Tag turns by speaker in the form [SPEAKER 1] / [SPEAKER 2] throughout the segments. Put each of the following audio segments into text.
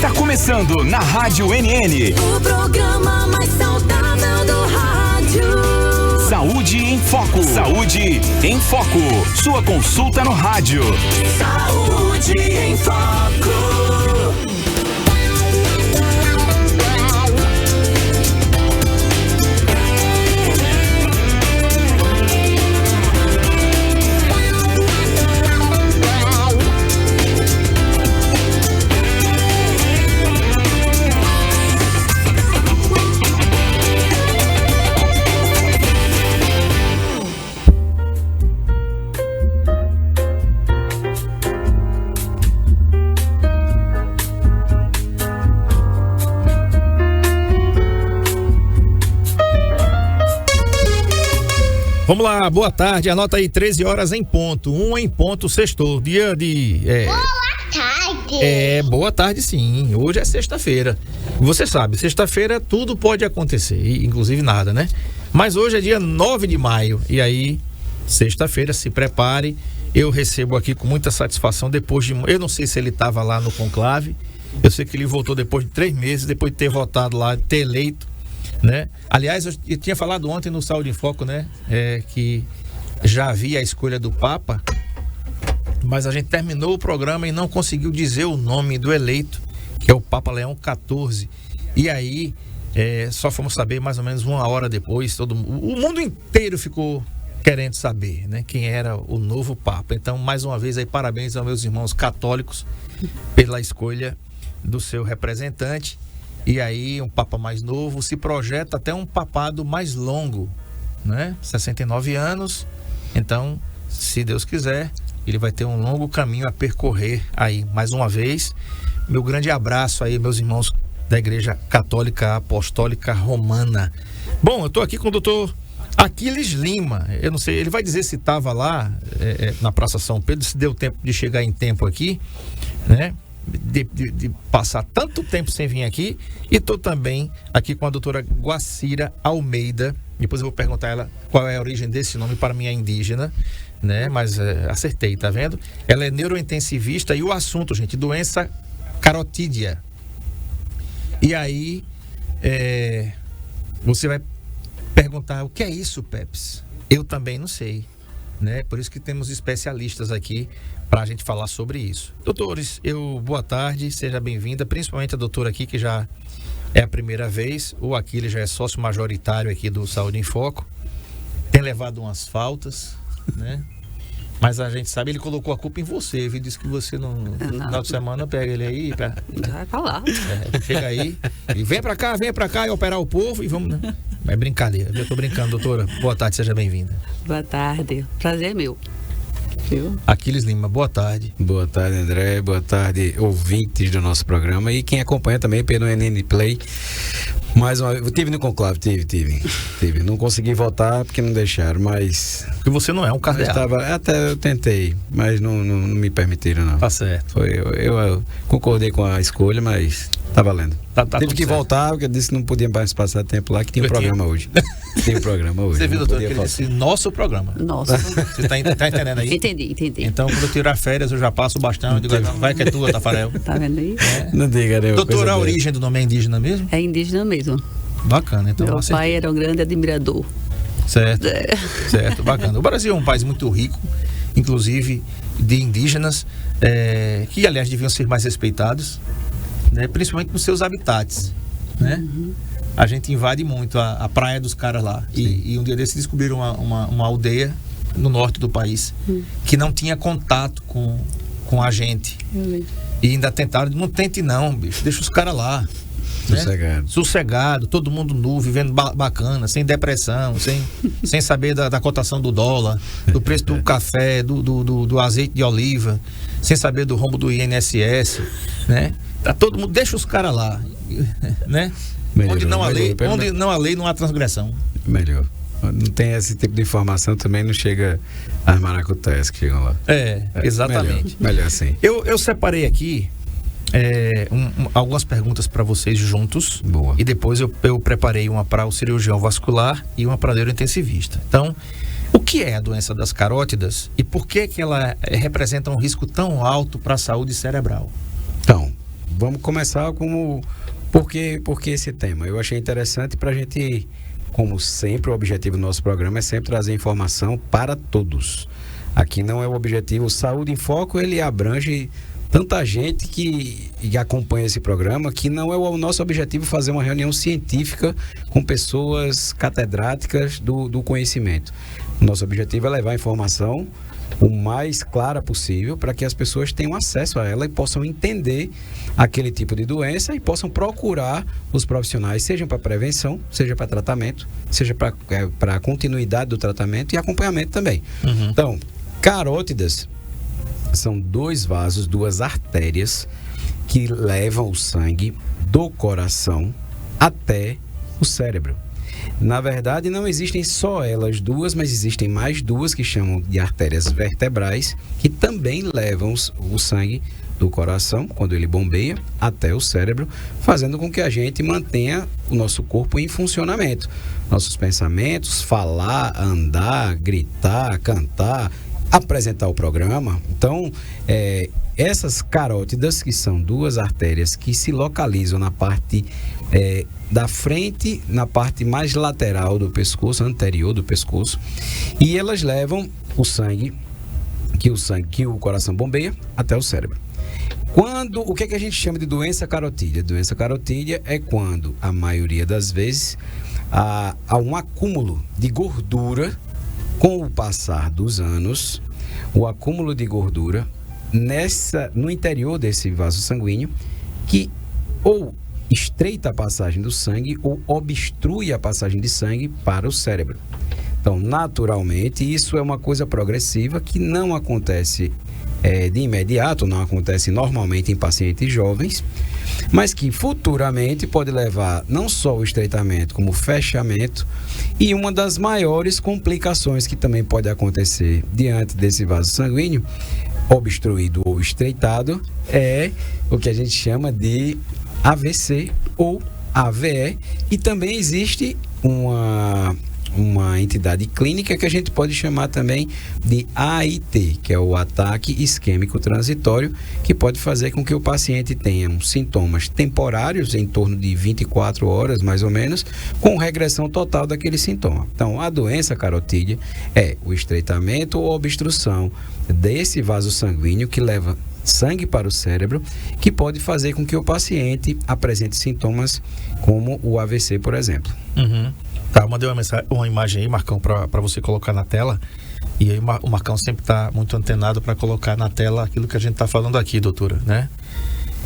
[SPEAKER 1] Está começando na Rádio NN.
[SPEAKER 2] O programa mais saudável do rádio.
[SPEAKER 1] Saúde em Foco. Saúde em Foco. Sua consulta no rádio.
[SPEAKER 2] Saúde em Foco.
[SPEAKER 3] Vamos lá, boa tarde, anota aí 13 horas em ponto, 1 em ponto, sextou, dia de...
[SPEAKER 4] Boa tarde!
[SPEAKER 3] Boa tarde sim, hoje é sexta-feira, você sabe, sexta-feira tudo pode acontecer, inclusive nada, né? Mas hoje é dia 9 de maio, e aí, sexta-feira, se prepare, eu recebo aqui com muita satisfação, depois de... Eu não sei se ele estava lá no conclave, eu sei que ele voltou depois de 3 meses, depois de ter votado lá, ter eleito, né? Aliás, eu tinha falado ontem no Saúde em Foco, né? Que já havia a escolha do Papa, mas a gente terminou o programa e não conseguiu dizer o nome do eleito, que é o Papa Leão XIV. E aí, só fomos saber mais ou menos 1 hora depois, o mundo inteiro ficou querendo saber, né? Quem era o novo Papa. Então, mais uma vez, aí, parabéns aos meus irmãos católicos pela escolha do seu representante. E aí, um Papa mais novo, se projeta até um papado mais longo, né? 69 anos. Então, se Deus quiser, ele vai ter um longo caminho a percorrer aí. Mais uma vez, meu grande abraço aí, meus irmãos da Igreja Católica Apostólica Romana. Bom, eu tô aqui com o doutor Aquiles Lima. Eu não sei, ele vai dizer se estava lá na Praça São Pedro, se deu tempo de chegar em tempo aqui, né? De passar tanto tempo sem vir aqui. E estou também aqui com a doutora Guacira Almeida. Depois eu vou perguntar a ela qual é a origem desse nome, para mim é indígena, né? Mas acertei, tá vendo? Ela é neurointensivista e o assunto, gente, doença carotídea. E aí você vai perguntar, o que é isso, Peps? Eu também não sei, né? Por isso que temos especialistas aqui para a gente falar sobre isso. Doutores, boa tarde, seja bem-vinda, principalmente a doutora aqui, que já é a primeira vez. O Aquiles já é sócio majoritário aqui do Saúde em Foco. Tem levado umas faltas, né? Mas a gente sabe, ele colocou a culpa em você, viu? Disse que você no final de semana pega ele aí.
[SPEAKER 5] Vai falar.
[SPEAKER 3] Chega aí e vem pra cá e operar o povo e vamos... Né? É brincadeira, eu tô brincando, doutora. Boa tarde, seja bem-vinda.
[SPEAKER 5] Boa tarde, prazer é meu. Viu?
[SPEAKER 3] Aquiles Lima, boa tarde.
[SPEAKER 6] Boa tarde, André. Boa tarde, ouvintes do nosso programa e quem acompanha também pelo NN Play. Mais uma vez, tive no conclave, tive. Não consegui votar porque não deixaram, mas...
[SPEAKER 3] Porque você não é um cardeal.
[SPEAKER 6] Até eu tentei, mas não me permitiram, não.
[SPEAKER 3] Tá certo.
[SPEAKER 6] Eu concordei com a escolha, mas tá valendo. Tive que voltar, porque eu disse que não podia mais passar tempo lá, que tinha um programa hoje. Tem um programa hoje.
[SPEAKER 3] Você viu, doutor, que ele disse nosso programa.
[SPEAKER 5] Nossa.
[SPEAKER 3] Você tá entendendo aí?
[SPEAKER 5] Entendi.
[SPEAKER 3] Então, quando eu tirar férias, eu já passo o bastão e digo, vai que é tua, Tafarel.
[SPEAKER 5] Tá vendo aí?
[SPEAKER 6] Não diga, né?
[SPEAKER 3] Doutor, a origem do nome é indígena mesmo?
[SPEAKER 5] É indígena mesmo.
[SPEAKER 3] Bacana, então.
[SPEAKER 5] Meu pai era um grande admirador.
[SPEAKER 3] Certo, bacana. O Brasil é um país muito rico, inclusive de indígenas, que aliás deviam ser mais respeitados, né? Principalmente nos seus habitats, né? Uhum. A gente invade muito a praia dos caras lá. E um dia desses descobriram uma aldeia no norte do país que não tinha contato com a gente. E ainda tentaram, não tente não, bicho, deixa os caras lá. Sossegado, todo mundo nu, vivendo bacana, sem depressão, sem saber da cotação do dólar, do preço do café, do azeite de oliva, sem saber do rombo do INSS, né? Tá todo mundo, deixa os caras lá, né? Onde não há lei, não há transgressão.
[SPEAKER 6] Melhor. Não tem esse tipo de informação, também não chega às maracutaias que chegam lá.
[SPEAKER 3] Exatamente.
[SPEAKER 6] Melhor assim.
[SPEAKER 3] Eu separei aqui algumas perguntas para vocês juntos.
[SPEAKER 6] Boa.
[SPEAKER 3] E depois eu preparei uma para o cirurgião vascular e uma para o neurointensivista. Então, o que é a doença das carótidas e por que ela representa um risco tão alto para a saúde cerebral?
[SPEAKER 6] Então, vamos começar com por que esse tema. Eu achei interessante para a gente, como sempre, o objetivo do nosso programa é sempre trazer informação para todos. Aqui não é o objetivo, Saúde em Foco, ele abrange tanta gente que acompanha esse programa, que não é o nosso objetivo fazer uma reunião científica com pessoas catedráticas do conhecimento. O nosso objetivo é levar a informação o mais clara possível para que as pessoas tenham acesso a ela e possam entender aquele tipo de doença e possam procurar os profissionais, seja para prevenção, seja para tratamento, seja para continuidade do tratamento e acompanhamento também. Então, carótidas são 2 vasos, 2 artérias que levam o sangue do coração até o cérebro. Na verdade, não existem só elas 2, mas existem mais 2 que chamam de artérias vertebrais, que também levam o sangue do coração, quando ele bombeia, até o cérebro, fazendo com que a gente mantenha o nosso corpo em funcionamento. Nossos pensamentos, falar, andar, gritar, cantar, apresentar o programa. Então, essas carótidas, que são 2 artérias que se localizam na parte da frente, na parte mais lateral do pescoço, anterior do pescoço, e elas levam o sangue que o coração bombeia até o cérebro. O que a gente chama de doença carotídea? Doença carotídea é quando, a maioria das vezes, há um acúmulo de gordura. Com o passar dos anos, o acúmulo de gordura no interior desse vaso sanguíneo, que ou estreita a passagem do sangue ou obstrui a passagem de sangue para o cérebro. Então, naturalmente, isso é uma coisa progressiva que não acontece de imediato, não acontece normalmente em pacientes jovens, mas que futuramente pode levar não só o estreitamento, como o fechamento. E uma das maiores complicações que também pode acontecer diante desse vaso sanguíneo, obstruído ou estreitado, é o que a gente chama de AVC ou AVE. E também existe uma entidade clínica que a gente pode chamar também de AIT, que é o ataque isquêmico transitório, que pode fazer com que o paciente tenha sintomas temporários, em torno de 24 horas mais ou menos, com regressão total daquele sintoma. Então, a doença carotídea é o estreitamento ou obstrução desse vaso sanguíneo que leva sangue para o cérebro, que pode fazer com que o paciente apresente sintomas como o AVC, por exemplo.
[SPEAKER 3] Tá, eu mandei uma imagem aí, Marcão, para você colocar na tela. E aí o Marcão sempre está muito antenado para colocar na tela aquilo que a gente está falando aqui, doutora, né?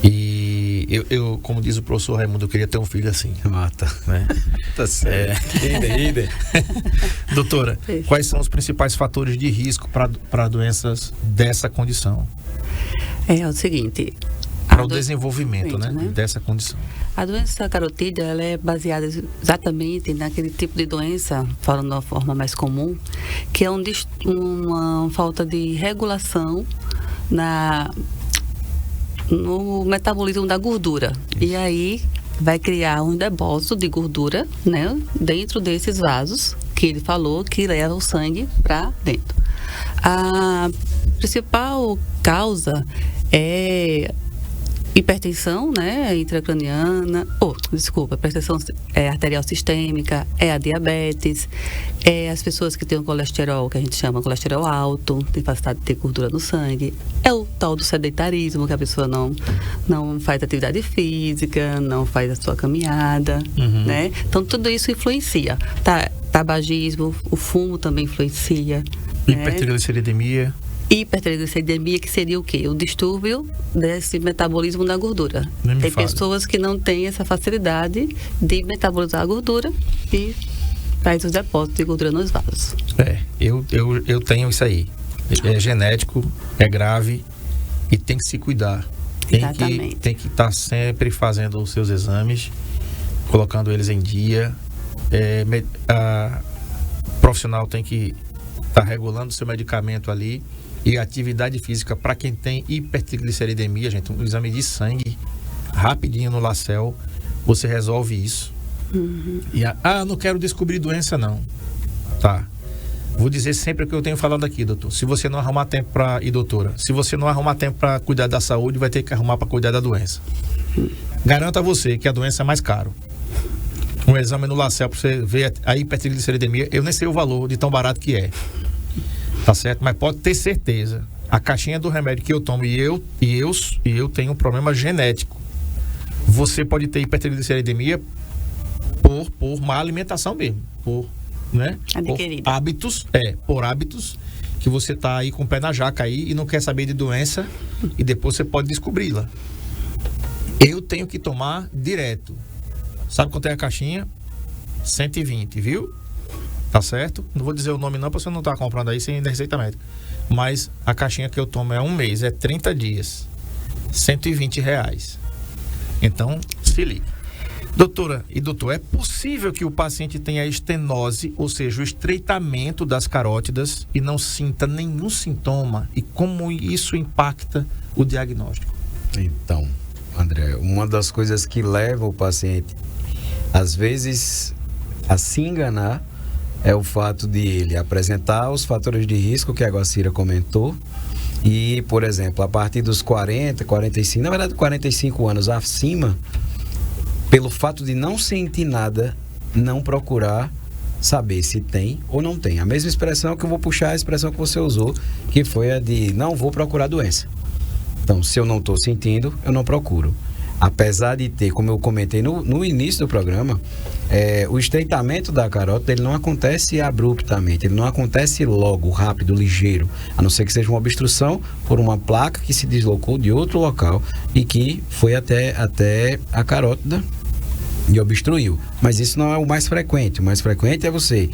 [SPEAKER 3] E eu, como diz o professor Raimundo, eu queria ter um filho assim.
[SPEAKER 6] Mata.
[SPEAKER 3] Né?
[SPEAKER 6] Tá certo. Ide.
[SPEAKER 3] Doutora, quais são os principais fatores de risco para doenças dessa condição?
[SPEAKER 5] É o seguinte...
[SPEAKER 3] Para o desenvolvimento, né, dessa condição.
[SPEAKER 5] A doença carotídea, ela é baseada exatamente naquele tipo de doença, falando de uma forma mais comum, que é uma falta de regulação no metabolismo da gordura. E aí vai criar um depósito de gordura, né, dentro desses vasos que ele falou, que leva o sangue para dentro. A principal causa é hipertensão, né, intracraniana, hipertensão arterial sistêmica, é a diabetes, é as pessoas que têm o colesterol, que a gente chama colesterol alto, tem facilidade de ter gordura no sangue, é o tal do sedentarismo, que a pessoa não faz atividade física, não faz a sua caminhada, né? Então, tudo isso influencia. Tabagismo, o fumo também influencia.
[SPEAKER 3] Hipertrigliceridemia.
[SPEAKER 5] Hipertrigliceridemia, que seria o quê? O distúrbio desse metabolismo da gordura. Tem pessoas que não têm essa facilidade de metabolizar a gordura e faz os depósitos de gordura nos vasos.
[SPEAKER 3] Eu tenho isso aí. É genético, é grave e tem que se cuidar. Tem que estar sempre fazendo os seus exames, colocando eles em dia. O profissional tem que estar regulando o seu medicamento ali. E atividade física, para quem tem hipertrigliceridemia, gente, um exame de sangue rapidinho no LACEL, você resolve isso. E não quero descobrir doença não. Tá. Vou dizer sempre o que eu tenho falado aqui, doutor. Se você não arrumar tempo para ir, doutora, se você não arrumar tempo para cuidar da saúde, vai ter que arrumar para cuidar da doença. Garanto a você que a doença é mais caro. Um exame no LACEL para você ver a hipertrigliceridemia, eu nem sei o valor de tão barato que é. Tá certo? Mas pode ter certeza. A caixinha do remédio que eu tomo e eu tenho um problema genético. Você pode ter hipertrigliceridemia por má alimentação mesmo. Por hábitos. Por hábitos que você tá aí com o pé na jaca aí e não quer saber de doença e depois você pode descobri-la. Eu tenho que tomar direto. Sabe quanto é a caixinha? 120, viu? Tá certo? Não vou dizer o nome não, pra você não tá comprando aí sem receita médica. Mas a caixinha que eu tomo é 1 mês, é 30 dias. R$120. Então, se liga. Doutora e doutor, é possível que o paciente tenha estenose, ou seja, o estreitamento das carótidas e não sinta nenhum sintoma? E como isso impacta o diagnóstico?
[SPEAKER 6] Então, André, uma das coisas que leva o paciente, às vezes, a se enganar é o fato de ele apresentar os fatores de risco que a Guacira comentou e, por exemplo, a partir dos 40, 45, na verdade 45 anos acima, pelo fato de não sentir nada, não procurar saber se tem ou não tem. A mesma expressão que eu vou puxar, a expressão que você usou, que foi a de não vou procurar doença. Então, se eu não estou sentindo, eu não procuro. Apesar de ter, como eu comentei no início do programa, o estreitamento da carótida, ele não acontece abruptamente, ele não acontece logo, rápido, ligeiro, a não ser que seja uma obstrução por uma placa que se deslocou de outro local e que foi até a carótida e obstruiu. Mas isso não é o mais frequente. O mais frequente é você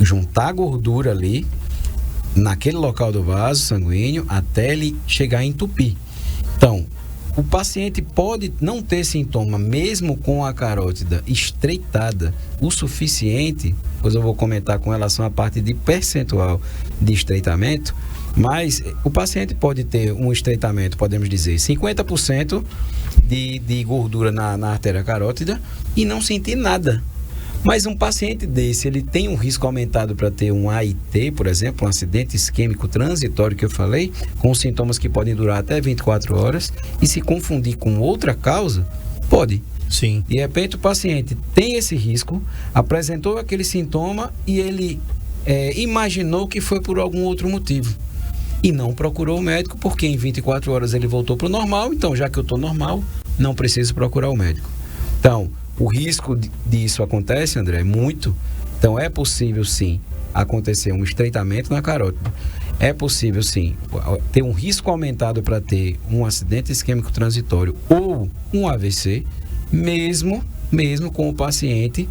[SPEAKER 6] juntar gordura ali, naquele local do vaso sanguíneo, até ele chegar a entupir. Então, o paciente pode não ter sintoma, mesmo com a carótida estreitada o suficiente, pois eu vou comentar com relação à parte de percentual de estreitamento, mas o paciente pode ter um estreitamento, podemos dizer, 50% de gordura na artéria carótida e não sentir nada. Mas um paciente desse, ele tem um risco aumentado para ter um AIT, por exemplo, um acidente isquêmico transitório que eu falei, com sintomas que podem durar até 24 horas, e se confundir com outra causa, pode.
[SPEAKER 3] Sim.
[SPEAKER 6] De repente o paciente tem esse risco, apresentou aquele sintoma e ele imaginou que foi por algum outro motivo. E não procurou o médico, porque em 24 horas ele voltou para o normal, então já que eu estou normal, não preciso procurar o médico. Então, o risco disso acontece, André, muito. Então, é possível, sim, acontecer um estreitamento na carótida. É possível, sim, ter um risco aumentado para ter um acidente isquêmico transitório ou um AVC, mesmo com o paciente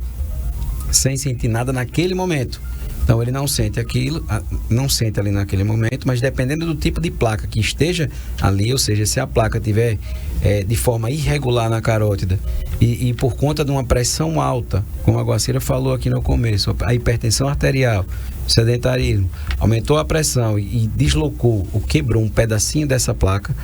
[SPEAKER 6] sem sentir nada naquele momento. Então, ele não sente aquilo, não sente ali naquele momento, mas dependendo do tipo de placa que esteja ali, ou seja, se a placa tiver de forma irregular na carótida e por conta de uma pressão alta, como a Guacira falou aqui no começo, a hipertensão arterial, sedentarismo, aumentou a pressão e deslocou ou quebrou um pedacinho dessa placa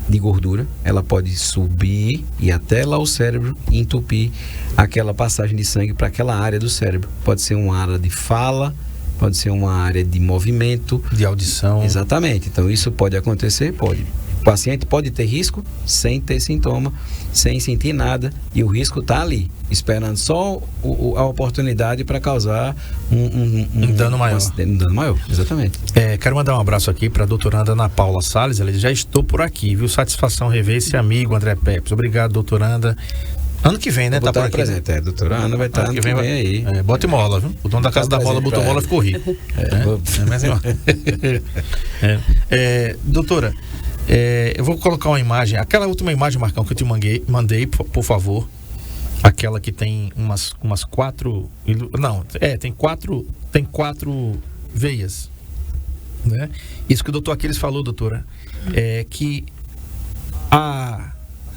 [SPEAKER 6] de gordura, ela pode subir e até lá o cérebro e entupir aquela passagem de sangue para aquela área do cérebro. Pode ser uma área de fala, pode ser uma área de movimento,
[SPEAKER 3] de audição.
[SPEAKER 6] Exatamente. Então isso pode acontecer, pode. O paciente pode ter risco sem ter sintoma, sem sentir nada, e o risco está ali, esperando só a oportunidade para causar um
[SPEAKER 3] dano maior.
[SPEAKER 6] Um dano maior, exatamente.
[SPEAKER 3] Quero mandar um abraço aqui para a doutora Ana Paula Salles. Ela já estou por aqui, viu? Satisfação rever esse amigo André Pepes. Obrigado, doutora Ana. Ano que vem, né?
[SPEAKER 6] Tá por aqui
[SPEAKER 3] presente.
[SPEAKER 6] A doutora Ana vai estar ano que vem aí.
[SPEAKER 3] Bota mola, viu? O dono da casa da bola botou mola e ficou rico. Doutora, eu vou colocar uma imagem, aquela última imagem, Marcão, que eu te mandei, por favor. Aquela que tem umas 4. Não, tem quatro veias. Né? Isso que o doutor Aquiles falou, doutora, é que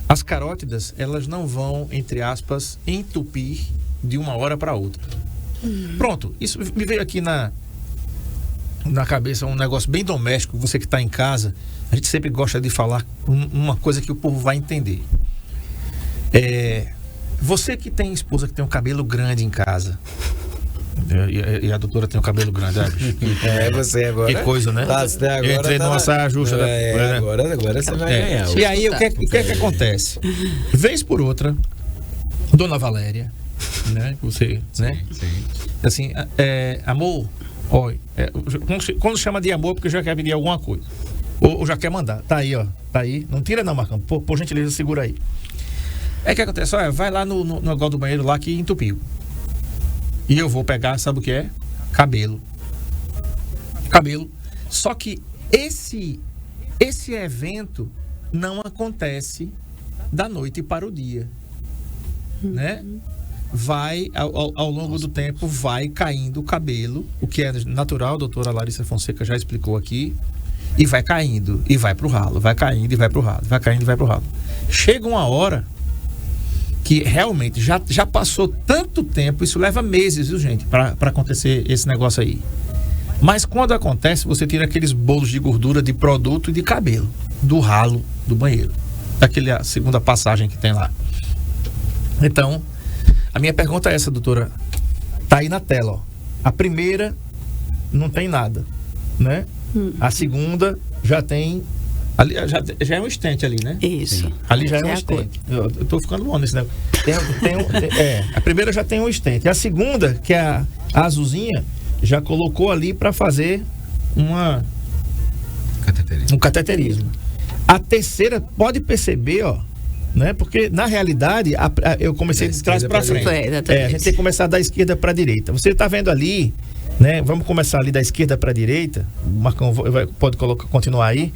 [SPEAKER 3] as carótidas, elas não vão, entre aspas, entupir de uma hora para outra. Pronto, isso me veio aqui na cabeça, um negócio bem doméstico. Você que está em casa, a gente sempre gosta de falar uma coisa que o povo vai entender. Você que tem esposa que tem um cabelo grande em casa, E a doutora tem o cabelo grande, bicho.
[SPEAKER 6] Você agora.
[SPEAKER 3] Que coisa, né?
[SPEAKER 6] Agora
[SPEAKER 3] eu entrei numa saia justa.
[SPEAKER 6] Agora você vai ganhar.
[SPEAKER 3] E aí, o que é que acontece? Vez por outra, Dona Valéria, né? Você, né?
[SPEAKER 6] Sim.
[SPEAKER 3] Assim, amor, olha, quando chama de amor, porque já quer pedir alguma coisa. Ou já quer mandar. Tá aí, ó. Tá aí. Não tira não, Marcão. Por gentileza, segura aí. É que acontece, olha, vai lá no negócio do banheiro lá que entupiu. E eu vou pegar, sabe o que é? Cabelo. Só que esse evento não acontece da noite para o dia, né? Vai, ao longo do tempo, vai caindo o cabelo, o que é natural, a doutora Larissa Fonseca já explicou aqui, e vai caindo, e vai pro ralo, vai caindo e vai pro ralo, vai caindo e vai pro ralo. Chega uma hora que realmente já passou tanto tempo, isso leva meses, viu, gente, para acontecer esse negócio aí. Mas quando acontece, você tira aqueles bolos de gordura de produto e de cabelo, do ralo do banheiro, daquela segunda passagem que tem lá. Então, a minha pergunta é essa, doutora. Tá aí na tela, ó. A primeira não tem nada, né? A segunda já tem... Ali, já é um estente ali, né?
[SPEAKER 5] Isso.
[SPEAKER 3] Sim. Ali já é um estente. Eu tô ficando bom nesse negócio. A primeira já tem um estente. A segunda, que é a azulzinha, já colocou ali para fazer um cateterismo. A terceira, pode perceber, ó, né? Porque na realidade eu comecei de trás para frente. A gente tem que começar da esquerda para a direita. Você tá vendo ali, né? Vamos começar ali da esquerda para a direita. O Marcão pode continuar aí.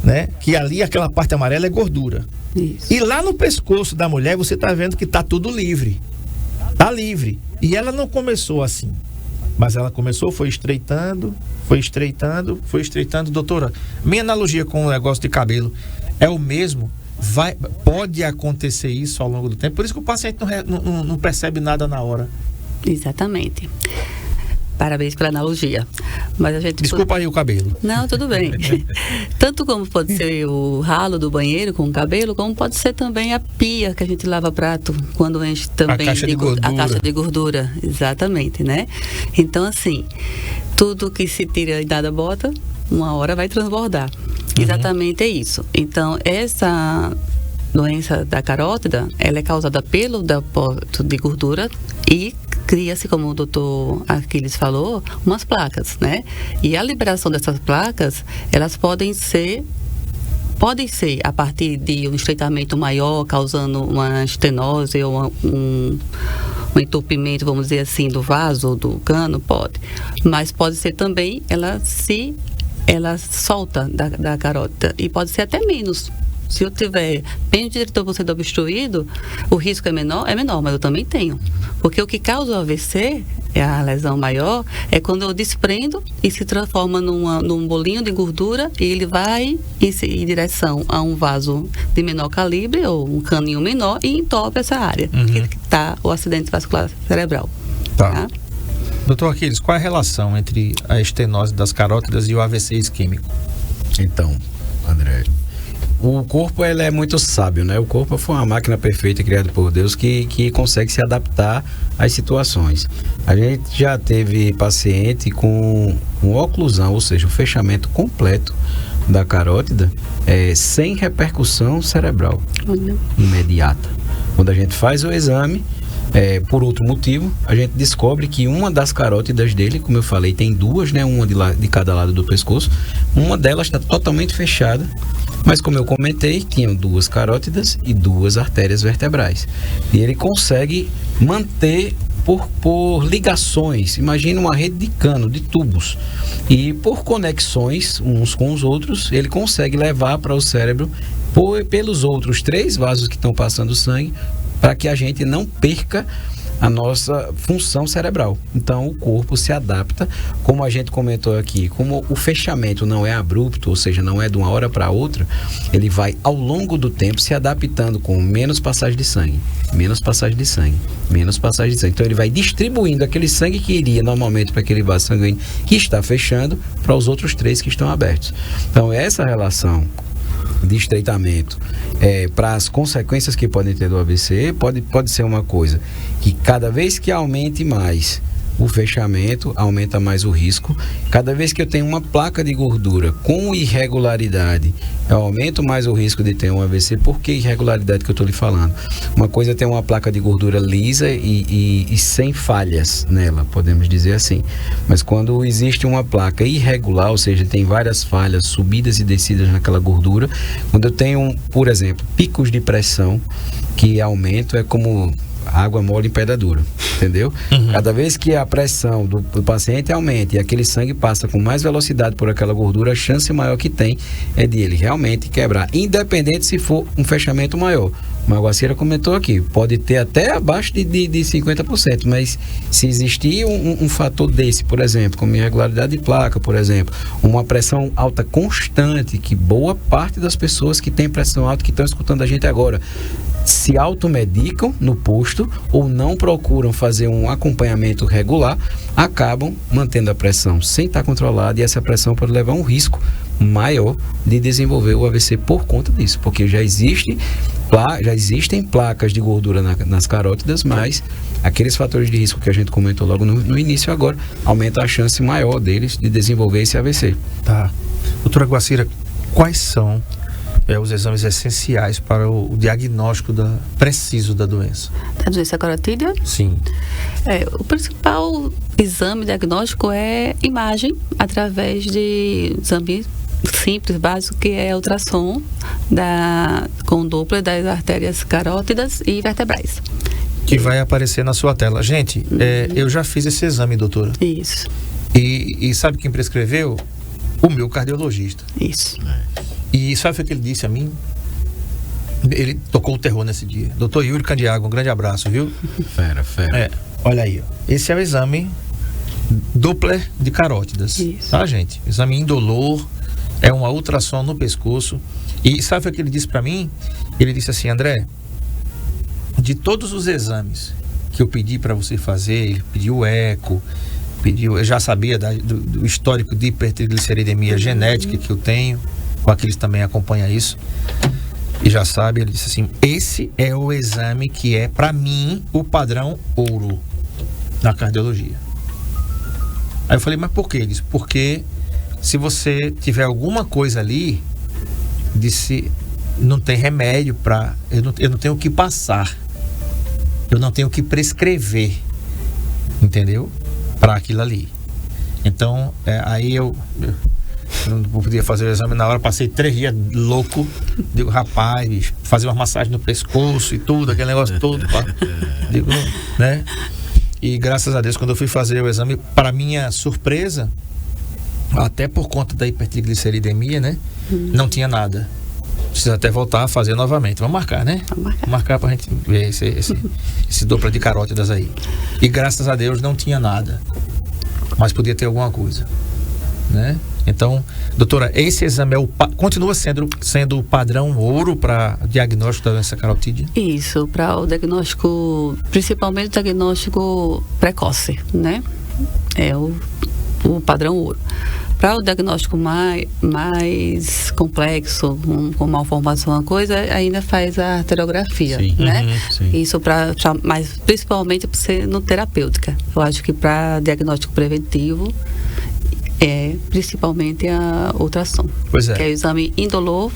[SPEAKER 3] Né? Que ali aquela parte amarela é gordura.
[SPEAKER 5] Isso.
[SPEAKER 3] E lá no pescoço da mulher você tá vendo que tá tudo livre. Tá livre. E ela não começou assim. Mas ela começou, foi estreitando. Doutora, minha analogia com o negócio de cabelo é o mesmo. Pode acontecer isso ao longo do tempo. Por isso que o paciente não percebe nada na hora.
[SPEAKER 5] Exatamente. Parabéns pela analogia. Mas a gente
[SPEAKER 3] Desculpa aí o cabelo.
[SPEAKER 5] Não, tudo bem. Tanto como pode ser o ralo do banheiro com o cabelo, como pode ser também a pia que a gente lava prato quando enche também
[SPEAKER 3] a caixa de
[SPEAKER 5] gordura. Exatamente, né? Então, assim, tudo que se tira e nada bota, uma hora vai transbordar. Exatamente é isso. Então, essa doença da carótida, ela é causada pelo depósito de gordura e cria-se, como o doutor Aquiles falou, umas placas, né? E a liberação dessas placas, elas podem ser a partir de um estreitamento maior, causando uma estenose ou um entupimento, vamos dizer assim, do vaso ou do cano, pode. Mas pode ser também, ela solta da carótida e pode ser até menos. Se eu tiver bem diretor você obstruído, o risco é menor, mas eu também tenho. Porque o que causa o AVC, a lesão maior, é quando eu desprendo e se transforma num bolinho de gordura e ele vai em direção a um vaso de menor calibre ou um caninho menor e entope essa área que está o acidente vascular cerebral. Tá?
[SPEAKER 3] Doutor Aquiles, qual é a relação entre a estenose das carótidas e o AVC isquêmico?
[SPEAKER 6] Então, André, o corpo ele é muito sábio, né? O corpo foi uma máquina perfeita criada por Deus que consegue se adaptar às situações. A gente já teve paciente com oclusão, ou seja, o fechamento completo da carótida sem repercussão cerebral imediata. Quando a gente faz o exame, por outro motivo, a gente descobre que uma das carótidas dele, como eu falei, tem duas, né? Uma de cada lado do pescoço. Uma delas está totalmente fechada. Mas como eu comentei, tinham duas carótidas e duas artérias vertebrais. E ele consegue manter por ligações, imagina uma rede de cano, de tubos. E por conexões uns com os outros, ele consegue levar para o cérebro pelos outros 3 vasos que estão passando sangue, para que a gente não perca a nossa função cerebral. Então o corpo se adapta, como a gente comentou aqui, como o fechamento não é abrupto, ou seja, não é de uma hora para outra, ele vai ao longo do tempo se adaptando com menos passagem de sangue, menos passagem de sangue, menos passagem de sangue. Então ele vai distribuindo aquele sangue que iria normalmente para aquele vaso sanguíneo que está fechando para os outros 3 que estão abertos. Então essa relação de estreitamento para as consequências que podem ter do AVC pode ser uma coisa que cada vez que aumente mais o fechamento, aumenta mais o risco. Cada vez que eu tenho uma placa de gordura com irregularidade, eu aumento mais o risco de ter um AVC. Por que irregularidade que eu estou lhe falando? Uma coisa é ter uma placa de gordura lisa e sem falhas nela, podemos dizer assim. Mas quando existe uma placa irregular, ou seja, tem várias falhas, subidas e descidas naquela gordura, quando eu tenho, por exemplo, picos de pressão que aumentam, é como água mole em pedra dura, entendeu? Cada vez que a pressão do paciente aumenta e aquele sangue passa com mais velocidade por aquela gordura, a chance maior que tem é de ele realmente quebrar, independente se for um fechamento maior. O Maguacira comentou aqui, pode ter até abaixo de 50%, mas se existir um fator desse, por exemplo, como irregularidade de placa, por exemplo, uma pressão alta constante, que boa parte das pessoas que têm pressão alta, que estão escutando a gente agora, se automedicam no posto ou não procuram fazer um acompanhamento regular, acabam mantendo a pressão sem estar controlada, e essa pressão pode levar a um risco maior de desenvolver o AVC por conta disso, porque já existem placas de gordura nas carótidas, mas aqueles fatores de risco que a gente comentou logo no início agora, aumenta a chance maior deles de desenvolver esse AVC.
[SPEAKER 3] Tá. Doutora Guacira, quais são os exames essenciais para o diagnóstico preciso da doença?
[SPEAKER 5] Da doença carotídea?
[SPEAKER 3] Sim.
[SPEAKER 5] O principal exame diagnóstico é imagem, através de exame simples, básico, que é ultrassom com Doppler das artérias carótidas e vertebrais.
[SPEAKER 3] Que vai aparecer na sua tela. Gente, eu já fiz esse exame, doutora.
[SPEAKER 5] Isso.
[SPEAKER 3] E sabe quem prescreveu? O meu cardiologista.
[SPEAKER 5] Isso.
[SPEAKER 3] E sabe o que ele disse a mim? Ele tocou o terror nesse dia. Doutor Yuri Candiago, um grande abraço, viu?
[SPEAKER 6] Fera.
[SPEAKER 3] Olha aí, ó. Esse é o exame Doppler de carótidas.
[SPEAKER 5] Isso.
[SPEAKER 3] Tá, gente? Exame indolor, é uma ultrassom no pescoço. E sabe o que ele disse pra mim? Ele disse assim: André, de todos os exames que eu pedi pra você fazer, ele pediu eco, eu já sabia do histórico de hipertrigliceridemia genética que eu tenho, o Aquiles também acompanha isso, e já sabe, ele disse assim: esse é o exame que é, pra mim, o padrão ouro na cardiologia. Aí eu falei: mas por quê? Ele disse: porque se você tiver alguma coisa ali, disse, não tem remédio para, eu não tenho o que passar, eu não tenho o que prescrever, entendeu? Para aquilo ali. Então, aí eu não podia fazer o exame na hora, passei 3 dias louco, digo, rapaz, bicho, fazer uma massagem no pescoço e tudo, aquele negócio todo, digo, né? E graças a Deus, quando eu fui fazer o exame, para minha surpresa, até por conta da hipertrigliceridemia, né? Não tinha nada. Precisa até voltar a fazer novamente. Vamos marcar, né? Vamos marcar pra gente ver esse Doppler de carótidas aí. E graças a Deus não tinha nada. Mas podia ter alguma coisa, né? Então, doutora, esse exame continua sendo o padrão ouro para diagnóstico da doença carotídea? Isso,
[SPEAKER 5] para o diagnóstico, principalmente o diagnóstico precoce, né? É o padrão ouro. Para o diagnóstico mais complexo, com malformação, uma coisa, ainda faz a arteriografia, sim, né? Sim. Isso mas principalmente para ser no terapêutica. Eu acho que para diagnóstico preventivo é principalmente a ultrassom. Pois é. Que é o exame indolor,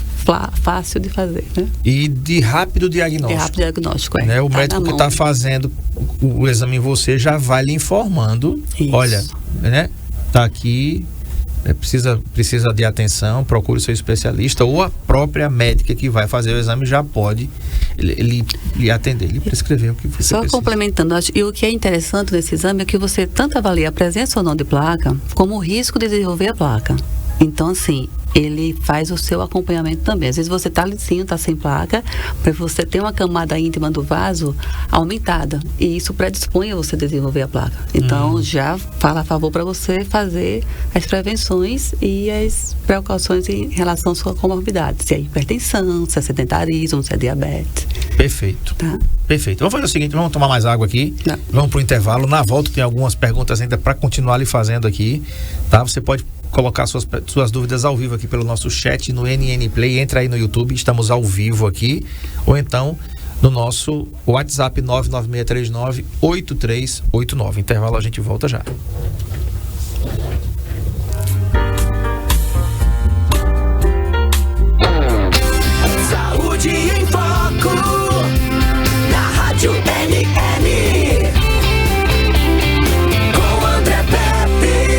[SPEAKER 5] fácil de fazer, né? E de rápido diagnóstico. É rápido diagnóstico, né? O médico que está fazendo o exame em você já vai lhe informando. Isso. Olha, né? Tá aqui, precisa de atenção, procure o seu especialista, ou a própria médica que vai fazer o exame já pode lhe atender, lhe prescrever o que você precisa. Só complementando, e o que é interessante nesse exame é que você tanto avalia a presença ou não de placa, como o risco de desenvolver a placa. Então, assim, ele faz o seu acompanhamento também. Às vezes você está lisinho, está sem placa, mas você tem uma camada íntima do vaso aumentada, e isso predispõe a você desenvolver a placa. Então, já fala a favor para você fazer as prevenções e as precauções em relação à sua comorbidade. Se é hipertensão, se é sedentarismo, se é diabetes. Perfeito. Tá? Perfeito. Vamos fazer o seguinte, vamos tomar mais água aqui. Não. Vamos para o intervalo. Na volta tem algumas perguntas ainda para continuar lhe fazendo aqui, tá? Você pode colocar suas dúvidas ao vivo aqui pelo nosso chat no NN Play. Entra aí no YouTube, estamos ao vivo aqui. Ou então
[SPEAKER 3] no nosso WhatsApp 99639-8389. Intervalo, a gente volta já.
[SPEAKER 2] Saúde em Foco, na Rádio NN, com André Pepe.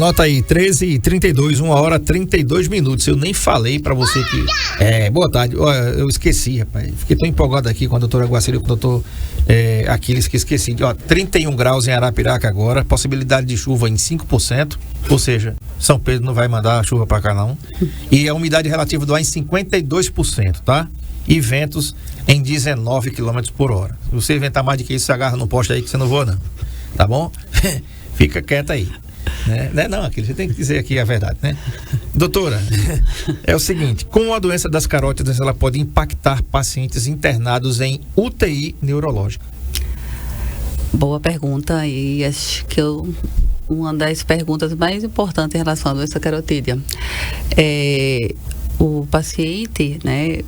[SPEAKER 3] anota aí, 13h32, 1h32. Eu nem falei pra você que... boa tarde. Olha, eu esqueci, rapaz. Fiquei tão empolgado aqui com a doutora Guacira, com o doutor Aquiles, que esqueci. 31 graus em Arapiraca agora, possibilidade de chuva em 5%, ou seja, São Pedro não vai mandar chuva pra cá não. E a umidade relativa do ar em 52%, tá? E ventos em 19 km por hora. Se você inventar mais do que isso, você agarra no poste aí que você não voa não. Tá bom? Fica quieto aí. Né? Não, aquilo você tem que dizer aqui a verdade, né? Doutora, é o seguinte, como a doença das carótidas, ela pode impactar pacientes internados em UTI neurológica?
[SPEAKER 5] Boa pergunta, e acho que uma das perguntas mais importantes em relação à doença carotídea. O paciente, né,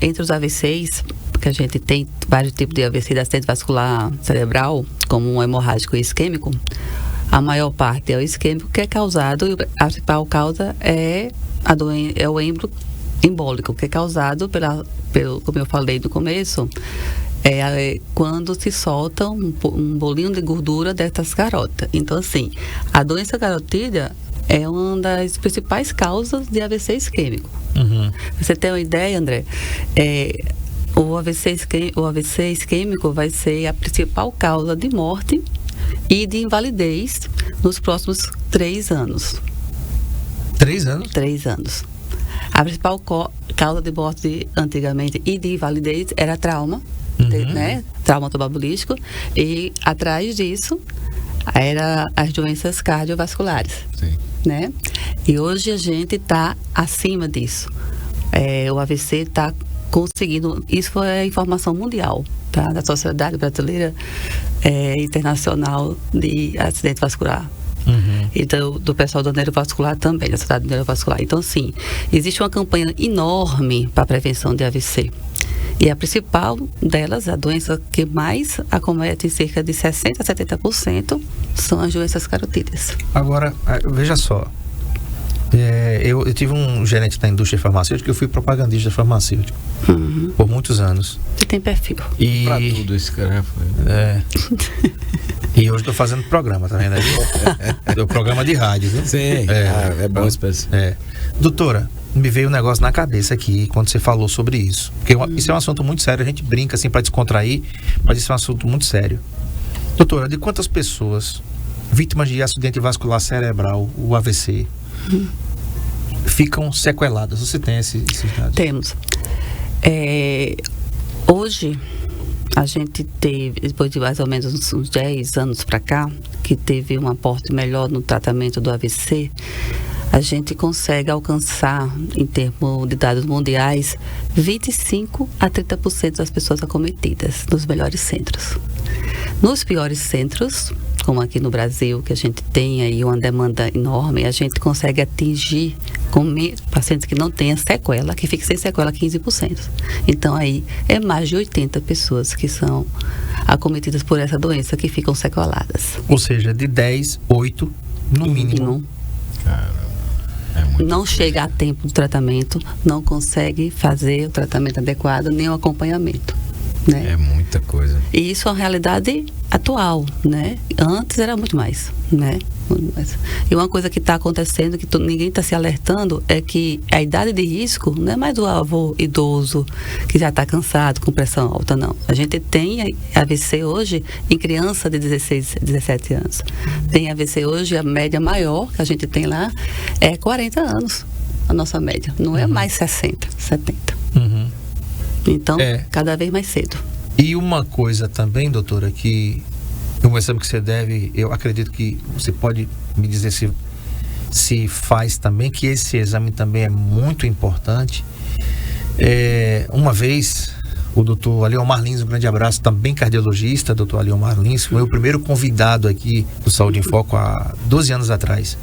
[SPEAKER 5] entre os AVCs, porque a gente tem vários tipos de AVC, de acidente vascular cerebral, como um hemorrágico e isquêmico, a maior parte é o isquêmico, que é causado, a principal causa é o embólico, que é causado pelo, como eu falei no começo, quando se solta um bolinho de gordura dessas carotas. Então, assim, a doença carotídea é uma das principais causas de AVC isquêmico. Uhum. Você tem uma ideia, André? O AVC isquêmico vai ser a principal causa de morte e de invalidez nos próximos 3 anos.
[SPEAKER 3] 3 anos?
[SPEAKER 5] 3 anos. A principal causa de morte antigamente e de invalidez era trauma, né? Trauma metabolístico, e atrás disso era as doenças cardiovasculares. Sim. Né? E hoje a gente está acima disso. O AVC está conseguindo, isso foi a informação mundial, tá? Da Sociedade Brasileira Internacional de Acidente Vascular. E do pessoal do neurovascular também, da Sociedade Neurovascular. Então, sim, existe uma campanha enorme para a prevenção de AVC. E a principal delas, a doença que mais acomete cerca de 60% a 70%, são as doenças carotídeas.
[SPEAKER 3] Agora, veja só. Eu tive um gerente da indústria farmacêutica, eu fui propagandista farmacêutico por muitos anos.
[SPEAKER 5] Você tem perfil.
[SPEAKER 3] E
[SPEAKER 6] pra tudo esse cara foi.
[SPEAKER 3] E hoje estou fazendo programa, tá vendo aí? O programa de rádio, viu?
[SPEAKER 6] Sim, é bom espécie.
[SPEAKER 3] Doutora, me veio um negócio na cabeça aqui quando você falou sobre isso. Porque isso é um assunto muito sério, a gente brinca assim para descontrair, mas isso é um assunto muito sério. Doutora, de quantas pessoas vítimas de acidente vascular cerebral, o AVC, ficam sequeladas? Você tem esses dados?
[SPEAKER 5] Temos. Hoje, a gente teve, depois de mais ou menos uns 10 anos para cá, que teve um aporte melhor no tratamento do AVC, a gente consegue alcançar, em termos de dados mundiais, 25% a 30% das pessoas acometidas nos melhores centros. Nos piores centros, como aqui no Brasil, que a gente tem aí uma demanda enorme, a gente consegue atingir com pacientes que não tenham sequela, que fiquem sem sequela, 15%. Então aí é mais de 80 pessoas que são acometidas por essa doença que ficam sequeladas.
[SPEAKER 3] Ou seja, de 10, 8 no mínimo.
[SPEAKER 6] Caramba.
[SPEAKER 5] Não chega a tempo do tratamento, não consegue fazer o tratamento adequado, nem o acompanhamento. Né?
[SPEAKER 6] É muita coisa.
[SPEAKER 5] E isso é uma realidade atual, né? Antes era muito mais, né? E uma coisa que está acontecendo, que ninguém está se alertando, é que a idade de risco não é mais do avô idoso que já está cansado, com pressão alta, não. A gente tem AVC hoje em criança de 16, 17 anos. Tem AVC hoje, a média maior que a gente tem lá é 40 anos, a nossa média. Não é mais 60, 70. Então, cada vez mais cedo.
[SPEAKER 3] E uma coisa também, doutora, que um exame que você deve, eu acredito que você pode me dizer se faz também, que esse exame também é muito importante. Uma vez, o doutor Aliomar Lins, um grande abraço, também cardiologista, doutor Aliomar Lins, foi o primeiro convidado aqui do Saúde em Foco há 12 anos atrás.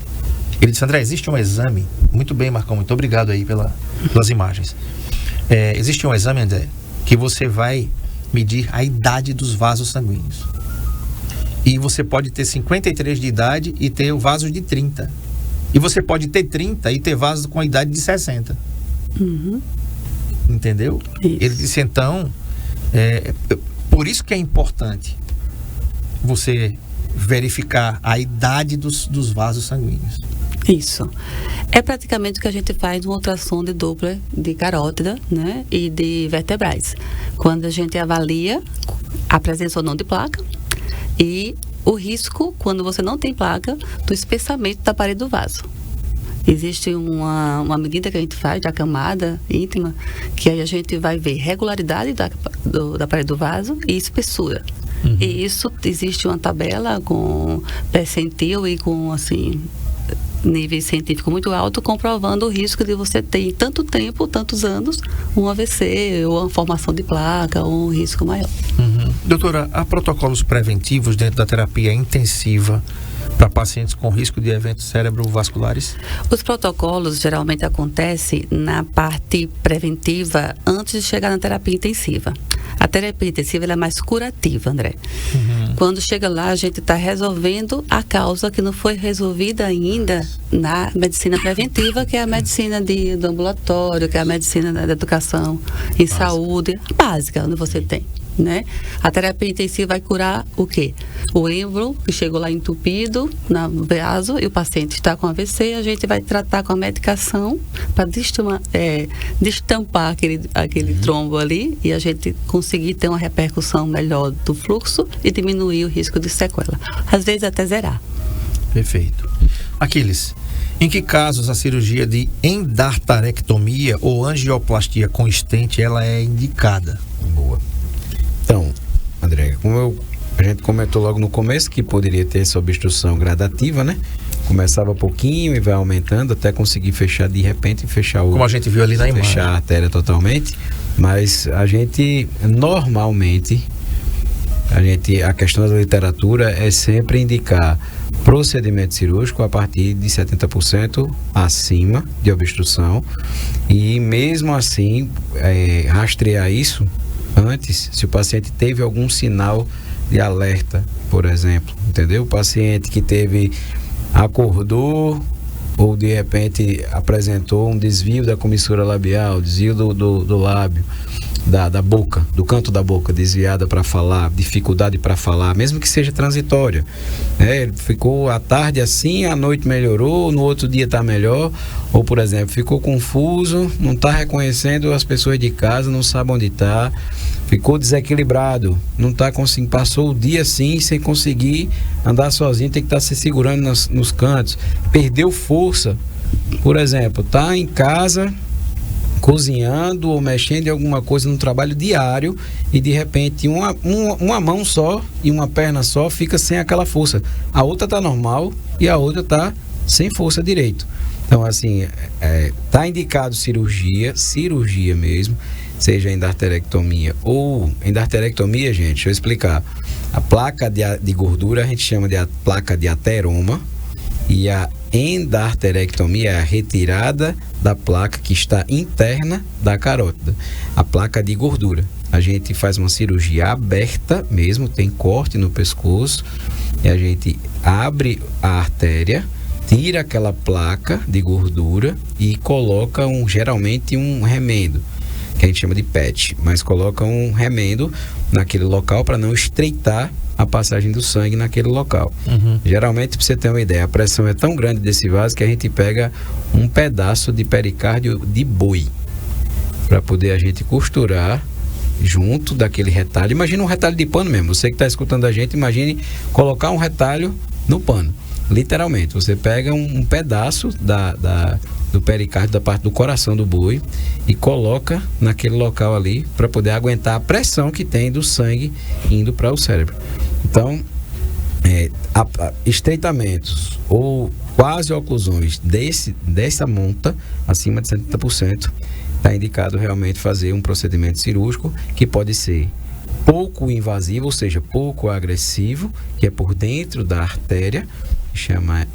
[SPEAKER 3] Ele disse: André, existe um exame, muito bem, Marcão, muito obrigado aí pelas imagens. Existe um exame, André, que você vai medir a idade dos vasos sanguíneos. E você pode ter 53 de idade e ter o vaso de 30. E você pode ter 30 e ter vasos com a idade de 60. Entendeu? Isso. Ele disse, então, por isso que é importante você verificar a idade dos vasos sanguíneos.
[SPEAKER 5] Isso. É praticamente o que a gente faz no ultrassom de Doppler de carótida, né, e de vertebrais. Quando a gente avalia a presença ou não de placa e o risco, quando você não tem placa, do espessamento da parede do vaso. Existe uma medida que a gente faz da camada íntima, que aí a gente vai ver regularidade da parede do vaso e espessura. E isso, existe uma tabela com percentil e com, assim, nível científico muito alto, comprovando o risco de você ter em tanto tempo, tantos anos, um AVC ou uma formação de placa ou um risco maior.
[SPEAKER 3] Doutora, há protocolos preventivos dentro da terapia intensiva para pacientes com risco de eventos cerebrovasculares?
[SPEAKER 5] Os protocolos geralmente acontecem na parte preventiva antes de chegar na terapia intensiva. A terapia intensiva ela é mais curativa, André. Quando chega lá, a gente está resolvendo a causa que não foi resolvida ainda na medicina preventiva, que é a medicina do ambulatório, que é a medicina da educação em saúde básica, onde você tem, né? A terapia intensiva vai curar o quê? O êmbolo que chegou lá entupido no vaso e o paciente está com AVC, a gente vai tratar com a medicação para destampar aquele trombo ali e a gente conseguir ter uma repercussão melhor do fluxo e diminuir o risco de sequela. Às vezes até zerar.
[SPEAKER 3] Perfeito. Aquiles, em que casos a cirurgia de endarterectomia ou angioplastia com estente ela é indicada?
[SPEAKER 6] Boa. Então, André, como a gente comentou logo no começo que poderia ter essa obstrução gradativa, né? Começava pouquinho e vai aumentando até conseguir fechar de repente e fechar
[SPEAKER 3] como a gente viu ali na imagem.
[SPEAKER 6] Fechar a artéria totalmente. Mas a gente, normalmente, a questão da literatura é sempre indicar procedimento cirúrgico a partir de 70% acima de obstrução. E mesmo assim, rastrear isso antes, se o paciente teve algum sinal de alerta, por exemplo, entendeu? O paciente que acordou ou de repente apresentou um desvio da comissura labial, desvio do lábio, da boca, do canto da boca, desviada para falar, dificuldade para falar, mesmo que seja transitória, né? Ele ficou à tarde assim, à noite melhorou, no outro dia está melhor, ou por exemplo, ficou confuso, não está reconhecendo as pessoas de casa, não sabe onde está, ficou desequilibrado, não está conseguindo, passou o dia assim sem conseguir andar sozinho, tem que estar se segurando nos cantos, perdeu força, por exemplo, está em casa cozinhando ou mexendo em alguma coisa no trabalho diário e de repente uma mão só e uma perna só fica sem aquela força, a outra está normal e a outra está sem força direito. Então assim, está indicado cirurgia mesmo, seja endarterectomia ou endarterectomia, gente, deixa eu explicar. A placa de gordura a gente chama de a placa de ateroma e a endarterectomia é a retirada da placa que está interna da carótida, a placa de gordura. A gente faz uma cirurgia aberta mesmo, tem corte no pescoço e a gente abre a artéria, tira aquela placa de gordura e coloca geralmente um remendo, que a gente chama de PET, mas coloca um remendo naquele local para não estreitar a passagem do sangue naquele local. Geralmente, para você ter uma ideia, a pressão é tão grande desse vaso que a gente pega um pedaço de pericárdio de boi para poder a gente costurar junto daquele retalho. Imagina um retalho de pano mesmo. Você que está escutando a gente, imagine colocar um retalho no pano. Literalmente, você pega um pedaço do pericárdio, da parte do coração do boi e coloca naquele local ali para poder aguentar a pressão que tem do sangue indo para o cérebro. Então, estreitamentos ou quase oclusões dessa monta, acima de 70%, está indicado realmente fazer um procedimento cirúrgico que pode ser pouco invasivo, ou seja, pouco agressivo, que é por dentro da artéria, chama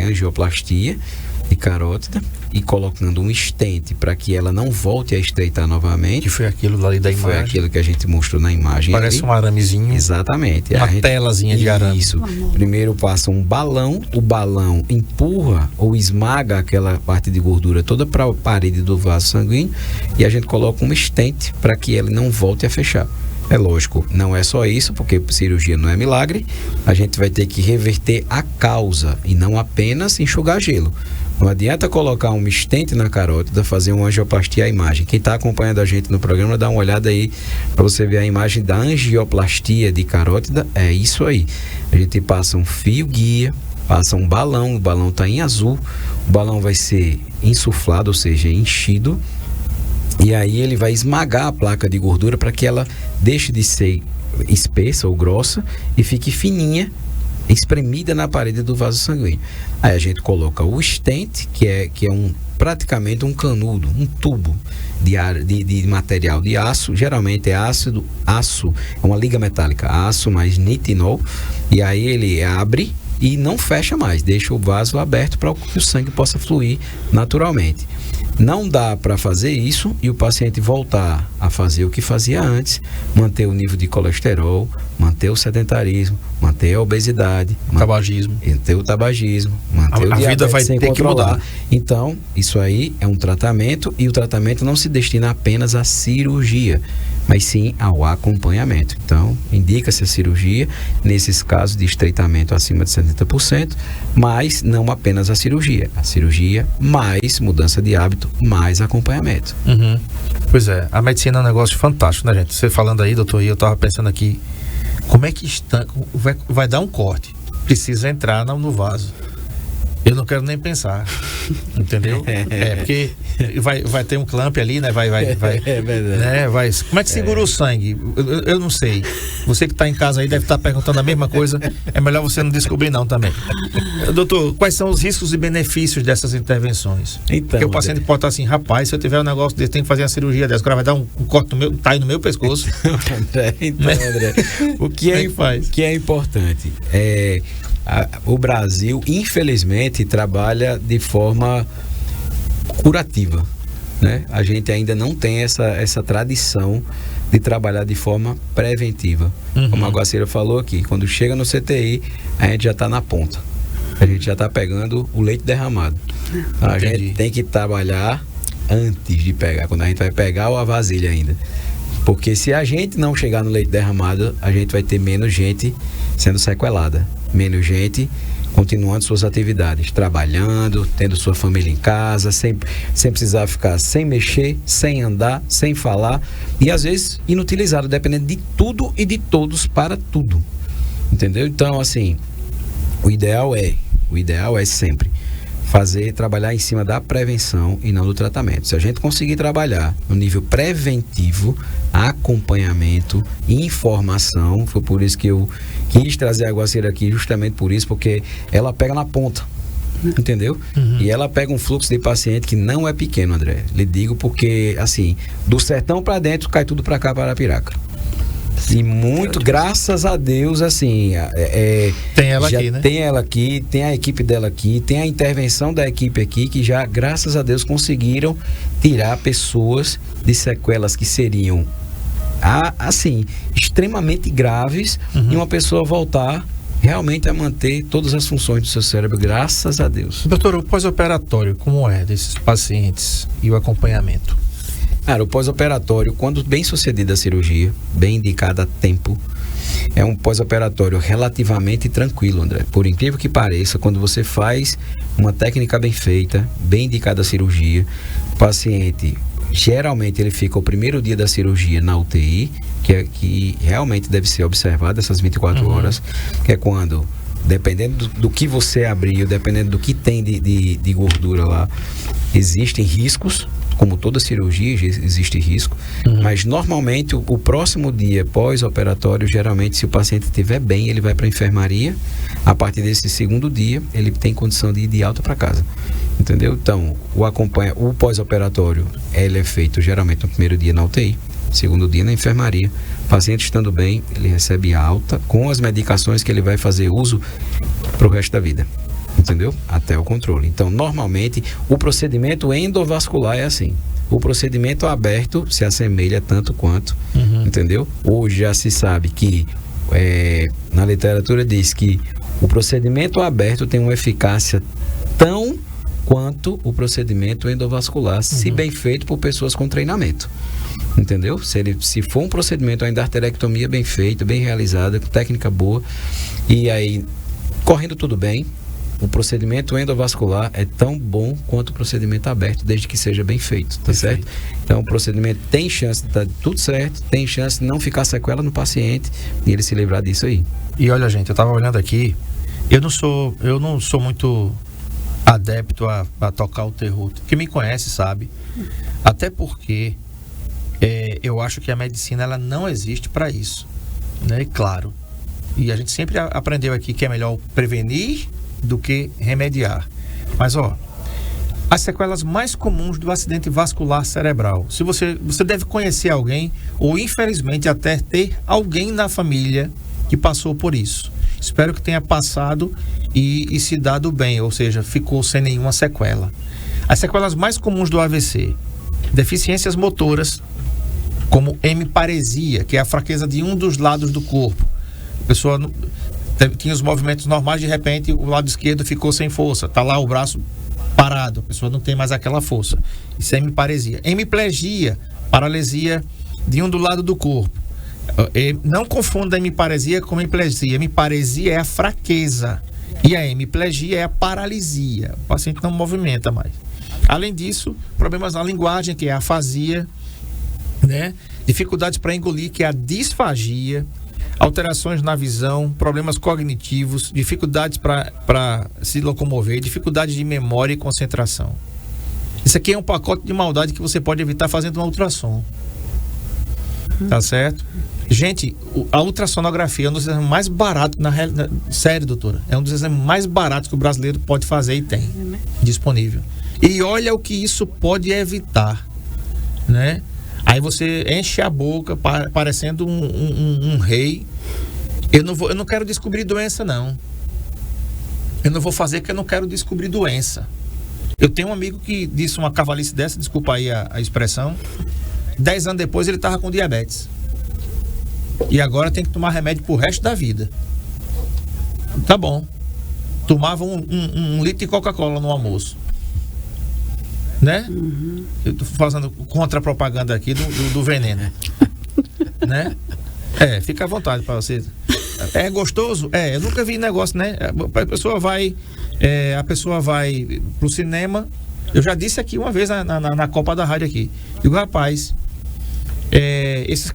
[SPEAKER 6] angioplastia de carótida, e colocando um estente para que ela não volte a estreitar novamente.
[SPEAKER 3] Que foi aquilo ali da imagem.
[SPEAKER 6] Foi aquilo que a gente mostrou na imagem.
[SPEAKER 3] Parece ali um aramezinho.
[SPEAKER 6] Exatamente.
[SPEAKER 3] Uma telazinha de arame.
[SPEAKER 6] Isso. Primeiro passa um balão, o balão empurra ou esmaga aquela parte de gordura toda para a parede do vaso sanguíneo e a gente coloca um estente para que ele não volte a fechar. É lógico, não é só isso, porque cirurgia não é milagre. A gente vai ter que reverter a causa e não apenas enxugar gelo. Não adianta colocar um stent na carótida, fazer uma angioplastia à imagem. Quem está acompanhando a gente no programa, dá uma olhada aí para você ver a imagem da angioplastia de carótida. É isso aí. A gente passa um fio guia, passa um balão, o balão está em azul, o balão vai ser insuflado, ou seja, enchido. E aí ele vai esmagar a placa de gordura para que ela deixe de ser espessa ou grossa e fique fininha, espremida na parede do vaso sanguíneo. Aí a gente coloca o stent, que é praticamente um canudo, um tubo de material de aço, geralmente é aço, é uma liga metálica, aço mais nitinol, e aí ele abre e não fecha mais, deixa o vaso aberto para que o sangue possa fluir naturalmente. Não dá para fazer isso e o paciente voltar a fazer o que fazia antes, manter o nível de colesterol, manter o sedentarismo, manter a obesidade, manter o tabagismo, manter o diabetes. A vida vai ter que mudar. Então, isso aí é um tratamento, e o tratamento não se destina apenas à cirurgia, mas sim ao acompanhamento. Então, indica-se a cirurgia nesses casos de estreitamento acima de 70%, mas não apenas a cirurgia mais mudança de hábito, mais acompanhamento.
[SPEAKER 3] Uhum. Pois é, a medicina é um negócio fantástico, né, gente? Você falando aí, doutor, eu estava pensando aqui, como é que vai dar um corte? Precisa entrar no vaso. Eu não quero nem pensar, entendeu? Porque vai ter um clamp ali, né? Vai
[SPEAKER 6] É verdade.
[SPEAKER 3] né? Como é que segura o sangue? Eu não sei. Você que está em casa aí deve estar perguntando a mesma coisa. É melhor você não descobrir não também. Doutor, quais são os riscos e benefícios dessas intervenções?
[SPEAKER 6] Então,
[SPEAKER 3] porque o paciente pode estar assim, rapaz, se eu tiver um negócio desse, tem que fazer uma cirurgia dessa, o cara vai dar um corte no meu pescoço.
[SPEAKER 6] André, o que é importante o Brasil, infelizmente, trabalha de forma curativa, né? A gente ainda não tem essa tradição de trabalhar de forma preventiva. Uhum. Como a Guacira falou aqui, quando chega no CTI, a gente já está na ponta. A gente já está pegando o leite derramado. A gente tem que trabalhar antes de pegar, quando a gente vai pegar a vasilha ainda. Porque se a gente não chegar no leite derramado, a gente vai ter menos gente sendo sequelada. Menos gente continuando suas atividades, trabalhando, tendo sua família em casa, sem precisar ficar sem mexer, sem andar, sem falar e às vezes inutilizado, dependendo de tudo e de todos para tudo. Entendeu? Então, assim, o ideal é sempre trabalhar em cima da prevenção e não do tratamento. Se a gente conseguir trabalhar no nível preventivo, acompanhamento, informação, foi por isso que eu quis trazer a Guacira aqui, justamente por isso, porque ela pega na ponta, entendeu? Uhum. E ela pega um fluxo de paciente que não é pequeno, André. Lhe digo porque, assim, do sertão para dentro, cai tudo para cá, para Arapiraca. E muito, graças a Deus, assim,
[SPEAKER 3] tem ela aqui, né?
[SPEAKER 6] Tem ela aqui, tem a equipe dela aqui, tem a intervenção da equipe aqui, que já, graças a Deus, conseguiram tirar pessoas de sequelas que seriam, assim, extremamente graves, e uma pessoa voltar realmente a manter todas as funções do seu cérebro, graças a Deus.
[SPEAKER 3] Doutor, o pós-operatório, como é desses pacientes e o acompanhamento?
[SPEAKER 6] Cara, o pós-operatório, quando bem sucedida a cirurgia, bem indicada a tempo, é um pós-operatório relativamente tranquilo, André. Por incrível que pareça, quando você faz uma técnica bem feita, bem indicada a cirurgia, o paciente, geralmente ele fica o primeiro dia da cirurgia na UTI, que realmente deve ser observado essas 24 horas, que é quando, dependendo do que você abriu, dependendo do que tem de gordura lá, existem riscos. Como toda cirurgia, existe risco, mas normalmente o próximo dia pós-operatório, geralmente, se o paciente estiver bem, ele vai para a enfermaria. A partir desse segundo dia, ele tem condição de ir de alta para casa. Entendeu? Então, o pós-operatório, ele é feito geralmente no primeiro dia na UTI, segundo dia na enfermaria. O paciente estando bem, ele recebe alta com as medicações que ele vai fazer uso para o resto da vida. Entendeu? Até o controle. Então, normalmente, o procedimento endovascular é assim. O procedimento aberto se assemelha tanto quanto, entendeu? Hoje já se sabe que, na literatura diz que o procedimento aberto tem uma eficácia tão quanto o procedimento endovascular, se bem feito por pessoas com treinamento. Entendeu? Se for um procedimento, uma endarterectomia bem feita, bem realizada, com técnica boa, e aí correndo tudo bem, o procedimento endovascular é tão bom quanto o procedimento aberto, desde que seja bem feito, tá certo? Então o procedimento tem chance de estar tudo certo, tem chance de não ficar sequela no paciente e ele se livrar disso aí.
[SPEAKER 3] E olha, gente, eu tava olhando aqui, eu não sou muito adepto a tocar o terror. Quem me conhece sabe, até porque eu acho que a medicina ela não existe para isso, né? Claro. E a gente sempre aprendeu aqui que é melhor prevenir do que remediar. Mas as sequelas mais comuns do acidente vascular cerebral. Se você deve conhecer alguém, ou infelizmente até ter alguém na família que passou por isso. Espero que tenha passado e se dado bem, ou seja, ficou sem nenhuma sequela. As sequelas mais comuns do AVC: deficiências motoras, como hemiparesia, que é a fraqueza de um dos lados do corpo. A pessoa tinha os movimentos normais, de repente o lado esquerdo ficou sem força, tá lá o braço parado, a pessoa não tem mais aquela força. Isso é hemiparesia. Hemiplegia, paralisia de um do lado do corpo. Não confunda a hemiparesia com hemiplegia. Hemiparesia é a fraqueza e a hemiplegia é a paralisia. O paciente não movimenta mais. Além disso, problemas na linguagem, que é a afasia, né? Dificuldades para engolir, que é a disfagia. Alterações na visão, problemas cognitivos, dificuldades para se locomover, dificuldades de memória e concentração. Isso aqui é um pacote de maldade que você pode evitar fazendo um ultrassom. Tá certo? Gente, a ultrassonografia é um dos exames mais baratos, sério, doutora, é um dos exames mais baratos que o brasileiro pode fazer e tem disponível. E olha o que isso pode evitar, né? Aí você enche a boca parecendo um rei. Eu não quero descobrir doença, não. Eu não vou fazer porque eu não quero descobrir doença. Eu tenho um amigo que disse uma cavalice dessa, desculpa aí a expressão. 10 anos depois ele estava com diabetes. E agora tem que tomar remédio pro resto da vida. Tá bom. Tomava um litro de Coca-Cola no almoço. Né? Eu tô fazendo contra-propaganda aqui do veneno. Né? Fica à vontade para você. É gostoso? Eu nunca vi negócio, né? A pessoa vai pro cinema. Eu já disse aqui uma vez na Copa da Rádio aqui. Digo, rapaz, esses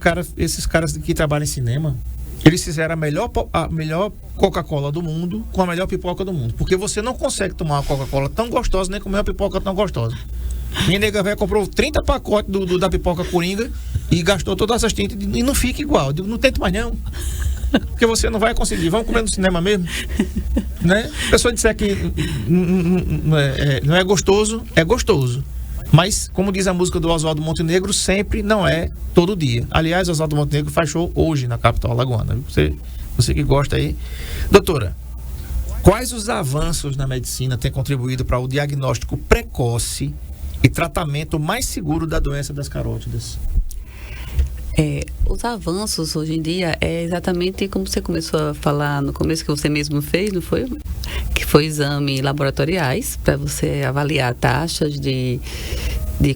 [SPEAKER 3] caras que trabalham em cinema, eles fizeram a melhor Coca-Cola do mundo com a melhor pipoca do mundo. Porque você não consegue tomar uma Coca-Cola tão gostosa nem comer uma pipoca tão gostosa. Minha nega velha comprou 30 pacotes da pipoca Coringa e gastou todas essas tintas e não fica igual. Eu digo, não tente mais não. Porque você não vai conseguir. Vamos comer no cinema mesmo. Né? A pessoa disser que não é gostoso, é gostoso. Mas, como diz a música do Oswaldo Montenegro, sempre não é todo dia. Aliás, o Oswaldo Montenegro faz show hoje na capital alagoana. Você que gosta aí. Doutora, quais os avanços na medicina têm contribuído para o diagnóstico precoce e tratamento mais seguro da doença das carótidas?
[SPEAKER 5] Os avanços hoje em dia é exatamente como você começou a falar no começo, que você mesmo fez, não foi? Que foi exame laboratoriais para você avaliar taxas de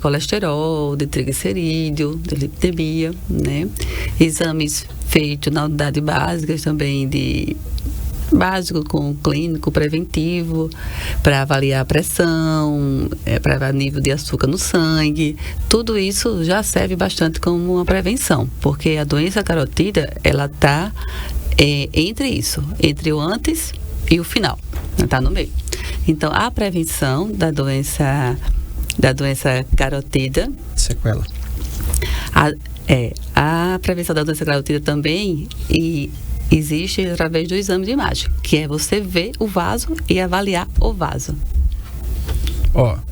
[SPEAKER 5] colesterol, de triglicerídeo, de lipidemia, né? Exames feitos na unidade básica também básico com clínico preventivo para avaliar a pressão, para avaliar nível de açúcar no sangue. Tudo isso já serve bastante como uma prevenção, porque a doença carotídea ela está entre o antes e o final, está no meio. Então a prevenção da doença carotídea,
[SPEAKER 3] sequela,
[SPEAKER 5] a prevenção da doença carotídea também existe através do exame de imagem, que é você ver o vaso e avaliar o vaso.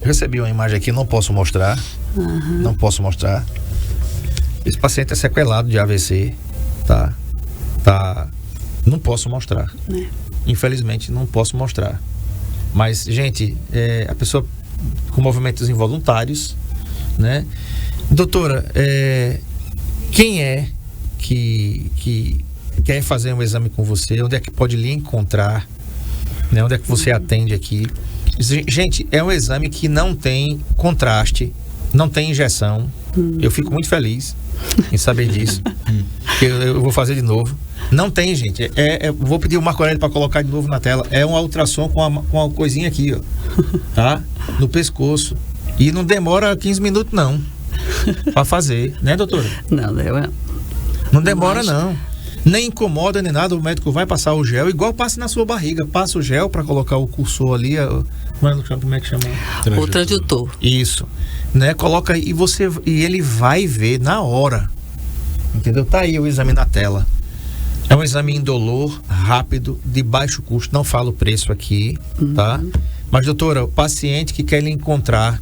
[SPEAKER 3] Recebi uma imagem aqui, não posso mostrar. Não posso mostrar. Esse paciente é sequelado de AVC, tá? Não posso mostrar. Infelizmente, não posso mostrar. Mas, gente, a pessoa com movimentos involuntários, né? Doutora, quem é que quer fazer um exame com você? Onde é que pode lhe encontrar? né? Onde é que você atende aqui? Gente, é um exame que não tem contraste, não tem injeção. Eu fico muito feliz em saber disso. Eu vou fazer de novo. Não tem, gente. Vou pedir o Marco Aurélio para colocar de novo na tela. É um ultrassom com uma coisinha aqui, ó, tá? No pescoço. E não demora 15 minutos, não, para fazer, né, doutora? Não demora, não. Nem incomoda, nem nada. O médico vai passar o gel, igual passa na sua barriga. Passa o gel para colocar o cursor ali. Como é que chama?
[SPEAKER 5] O transdutor.
[SPEAKER 3] Isso. Né? Coloca aí e ele vai ver na hora. Entendeu? Tá aí o exame na tela. É um exame indolor, rápido, de baixo custo. Não falo o preço aqui, tá? Mas, doutora, o paciente que quer lhe encontrar,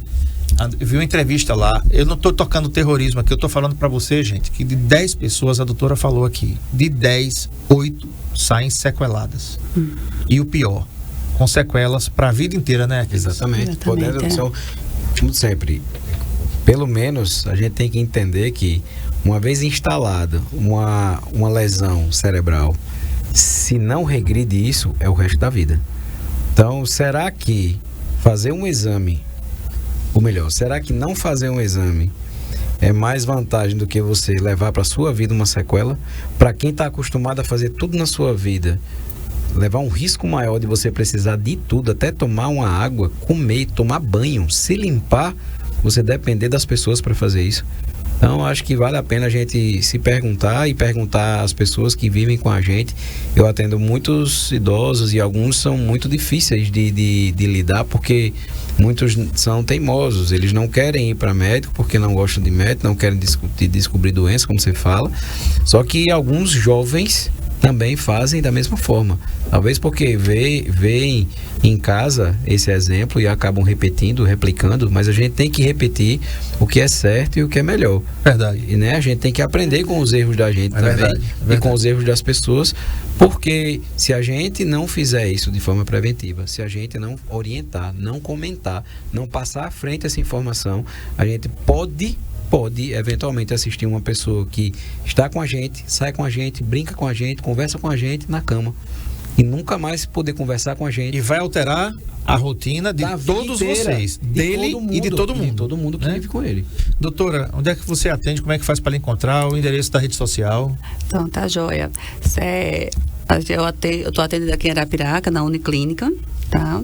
[SPEAKER 3] viu uma entrevista lá, eu não estou tocando terrorismo aqui, eu estou falando para você, gente, que de 10 pessoas, a doutora falou aqui, de 10, 8 saem sequeladas. E o pior, com sequelas para a vida inteira, né?
[SPEAKER 6] Exatamente. Podendo, como sempre, pelo menos a gente tem que entender que uma vez instalada uma lesão cerebral, se não regride isso, é o resto da vida. Então, será que fazer um exame, ou melhor, será que não fazer um exame é mais vantagem do que você levar para a sua vida uma sequela? Para quem está acostumado a fazer tudo na sua vida, levar um risco maior de você precisar de tudo, até tomar uma água, comer, tomar banho, se limpar, você depender das pessoas para fazer isso. Então, acho que vale a pena a gente se perguntar e perguntar às pessoas que vivem com a gente. Eu atendo muitos idosos e alguns são muito difíceis de lidar, porque muitos são teimosos. Eles não querem ir para médico porque não gostam de médico, não querem descobrir doença, como você fala. Só que alguns jovens também fazem da mesma forma. Talvez porque veem em casa esse exemplo e acabam repetindo, replicando, mas a gente tem que repetir o que é certo e o que é melhor.
[SPEAKER 3] Verdade.
[SPEAKER 6] E né, a gente tem que aprender com os erros da gente também. Verdade. E com os erros das pessoas, porque se a gente não fizer isso de forma preventiva, se a gente não orientar, não comentar, não passar à frente essa informação, a gente pode eventualmente assistir uma pessoa que está com a gente, sai com a gente, brinca com a gente, conversa com a gente na cama e nunca mais poder conversar com a gente.
[SPEAKER 3] E vai alterar a rotina de todos vocês, dele e de todo mundo.
[SPEAKER 6] De todo mundo que vive com ele.
[SPEAKER 3] Doutora, onde é que você atende? Como é que faz para lhe encontrar? O endereço da rede social?
[SPEAKER 5] Então, tá joia. Eu estou atendendo aqui em Arapiraca, na Uniclínica, tá?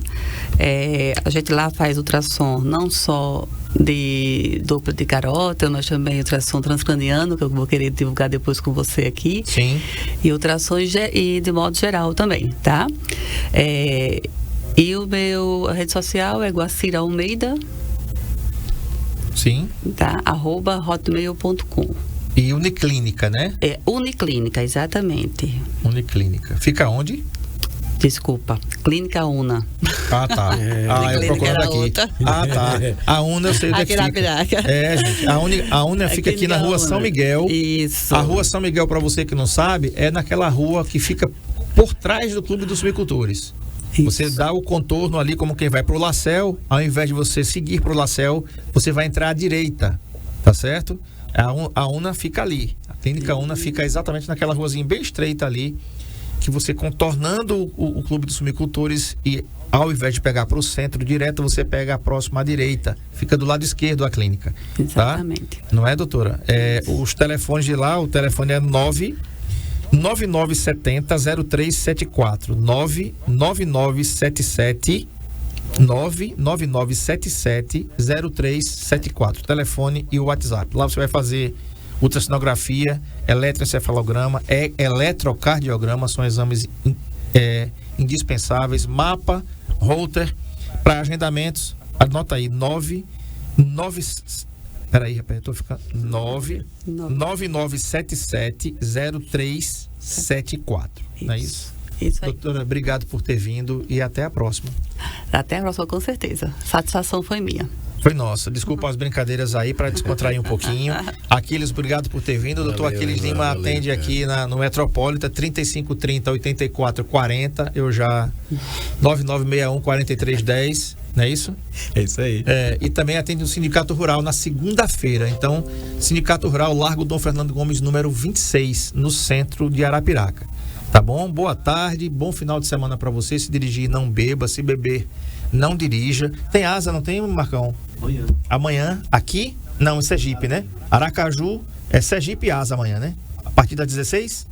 [SPEAKER 5] A gente lá faz ultrassom não só de dupla de carótida, nós também ultrassom transcraniano, que eu vou querer divulgar depois com você aqui.
[SPEAKER 3] Sim.
[SPEAKER 5] E ultrassom e de modo geral também, tá? E a rede social é Guacira Almeida.
[SPEAKER 3] Sim.
[SPEAKER 5] Tá? @hotmail.com.
[SPEAKER 3] E Uniclínica, né?
[SPEAKER 5] Uniclínica, exatamente.
[SPEAKER 3] Uniclínica. Fica onde?
[SPEAKER 5] Desculpa, Clínica Una.
[SPEAKER 3] Ah, tá. Eu procurando aqui.
[SPEAKER 5] Outra.
[SPEAKER 3] Ah, tá. A Una eu sei onde é que fica. Gente. A Una fica aqui na Rua São Miguel.
[SPEAKER 5] Isso.
[SPEAKER 3] A Rua São Miguel, para você que não sabe, é naquela rua que fica por trás do Clube dos Sumicultores. Isso. Você dá o contorno ali como quem vai pro Lacel, ao invés de você seguir pro Lacel, você vai entrar à direita, tá certo? A Una fica ali. A Clínica Una fica exatamente naquela ruazinha bem estreita ali, que você contornando o Clube dos Sumicultores e ao invés de pegar para o centro direto, você pega a próxima à direita. Fica do lado esquerdo a clínica.
[SPEAKER 5] Exatamente.
[SPEAKER 3] Tá? Não é, doutora? Os telefones de lá, o telefone é 99970-0374. 99977-0374. Telefone e o WhatsApp. Lá você vai fazer ultrassonografia, eletroencefalograma, eletrocardiograma, são exames indispensáveis, mapa, Holter, para agendamentos, anota aí, 9977-0374, não é isso?
[SPEAKER 5] Isso aí.
[SPEAKER 3] Doutora, obrigado por ter vindo e até a próxima.
[SPEAKER 5] Até a próxima, com certeza. Satisfação foi minha.
[SPEAKER 3] Foi nossa. Desculpa as brincadeiras aí para descontrair um pouquinho. Aquiles, obrigado por ter vindo. O doutor Aquiles Lima atende aqui no Metropolita, 3530-8440. Eu já 9961-4310. Não é isso?
[SPEAKER 6] É isso aí.
[SPEAKER 3] E também atende no Sindicato Rural na segunda-feira. Então, Sindicato Rural, Largo Dom Fernando Gomes, número 26, no centro de Arapiraca. Tá bom? Boa tarde, bom final de semana para você. Se dirigir, não beba. Se beber, não dirija. Tem asa, não tem, Marcão? Amanhã, aqui? Não, em Sergipe, né? Aracaju, é Sergipe asa amanhã, né? A partir das 16?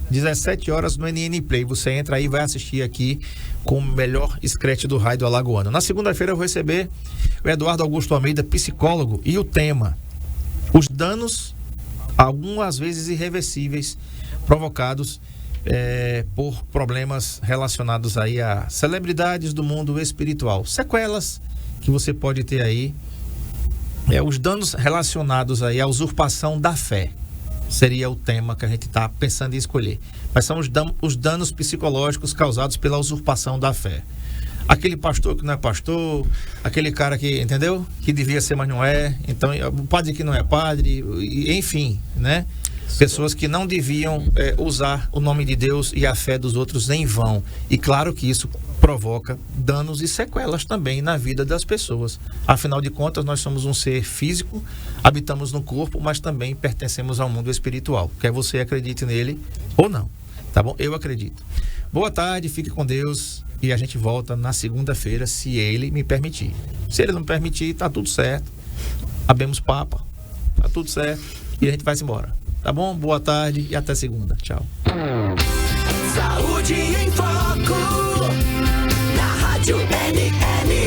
[SPEAKER 3] 17 horas no NN Play. Você entra aí e vai assistir aqui com o melhor scratch do raio do Alagoano. Na segunda-feira eu vou receber o Eduardo Augusto Almeida, psicólogo, e o tema: os danos, algumas vezes irreversíveis, provocados por problemas relacionados aí a celebridades do mundo espiritual. Sequelas que você pode ter aí, os danos relacionados aí à usurpação da fé. Seria o tema que a gente está pensando em escolher. Mas são os danos psicológicos causados pela usurpação da fé. Aquele pastor que não é pastor, aquele cara que, entendeu? Que devia ser, mas não é. Então, o padre que não é padre, enfim, né? Pessoas que não deviam usar o nome de Deus e a fé dos outros em vão. E claro que isso provoca danos e sequelas também na vida das pessoas. Afinal de contas, nós somos um ser físico, habitamos no corpo, mas também pertencemos ao mundo espiritual. Quer você acredite nele ou não, tá bom? Eu acredito. Boa tarde, fique com Deus e a gente volta na segunda-feira, se ele me permitir. Se ele não permitir, tá tudo certo. Abemos papa, tá tudo certo e a gente vai se embora. Tá bom? Boa tarde e até segunda. Tchau.
[SPEAKER 2] Saúde em Foco, na Rádio NN.